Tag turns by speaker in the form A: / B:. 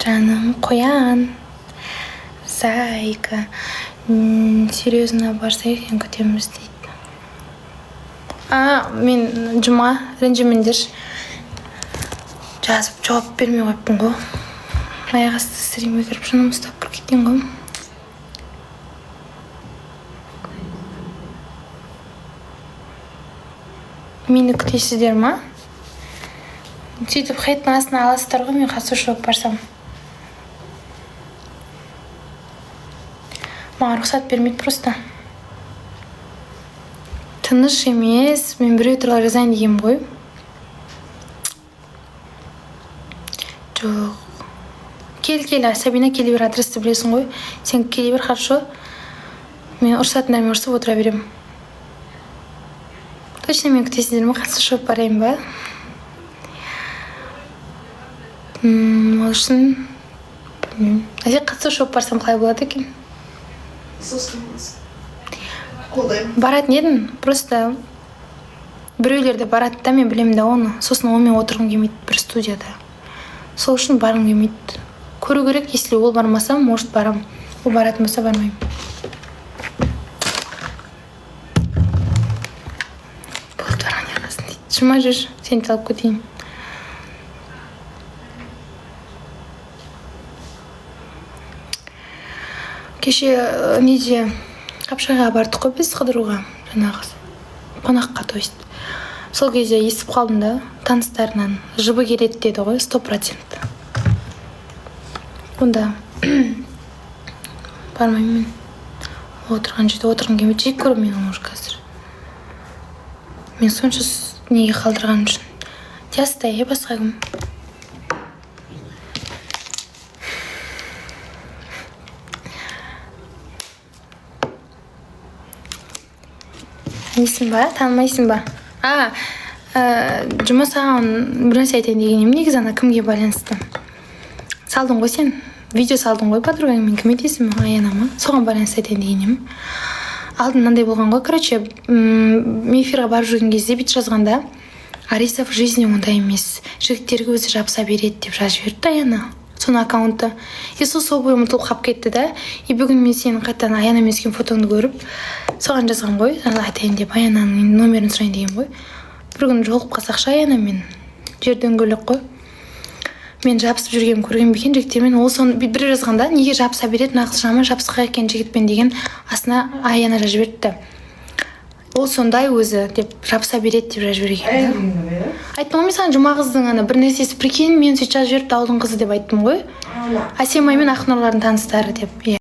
A: Жаным қоян, зайка, серьезно барсайық ең күтеміз дейді. Мен жұма ренжімеңдер, жазып жауап бермей қойыппын ғой. Аяқ асты стримге кіріп жыным ұстап бір кеткен ғой. Мені күтесіздер ма? Сөйтіп хайттың астына аласыздар ғой, мен қатысушы болып барсам. Маған рұқсат бермейді просто. Тыныш емес, мен біреу туралы жазайын дегенмін ғой. Жоқ. Кел, Сабина, келе бер, адресті білесің ғой. Сен келе бер, хорошо? Мен ұрсатындармен ұрсып отыра берем. Точно мен күтесіздер ме? Қатысушы болып барайын ба? Ол үшін білмеймін. Сен қатысушы болып барсам қалай болады екен? Баратын едім, просто біреулерді барады да, мен білемін да оны. Сосын онымен отырғым келмейді бір студияда. Сол үшін барғым келмейді. Көру керек, если ол бармасам, может барам. Ол баратын болса бармаймын. Болды барған яғасын дейді. Жұма жүр, сені талып көтейін. Кеше неде Қапшағайға бардық қой біз қыдыруға, жаңағы қонаққа, то есть. Сол кезде естіп қалдым да, таныстарынан жыбы келеді деді ғой, 100%. Онда бармаймын мен. Отырған жерде отырғым келмейді, жек көрем мен оны қазір. Мен сонша неге қалдырған үшін. Жастай, басқа кім. Несің ба? Танымайсың ба? Жұма саған бір нәрсе айтайын дегенім, негізі ана кімге байланысты? Салдың ғой сен? Видео салдың ғой подругаңмен, кім етесің? Аяна ма? Соған байланысты айтайын дегенім. Алдын мынандай болған ғой, короче, мен эфирға барып жүрген кезде бит жазғанда, Арисов жизни ондай емес, жігіттерге өзі жабыса береді деп жазып жіберді Аяна. Соны аккаунтты. Сол бойы ұмытылып қалып кетті да. И бүгін мен сенің қайтадан Аянамен түскен фотоңды көріп, соған жазған ғой, айтайын деп Аянаның номерін сұрайын деген ғой. Бір күн жолығып қалсақшы Аянамен, жерден дөңгелек қой. Мен жабысып жүргенім көрген бекен жігіттермен, ол соны бір жазғанда, неге жабыса береді, нағыз жаман жабысқа екен жігітпен деген астына Аяна жазып жіберді. Ол сондай өзі деп жабыса береді деп жазып жіберген. Айттым ғой мен саған Жұма қыздың ана бір нәрсесі, прикинь, мен сөйтіп жазып жіберіпті ауылдың қызы деп айттым ғой. Әсемай мен Ақнұрлардың таныстары деп.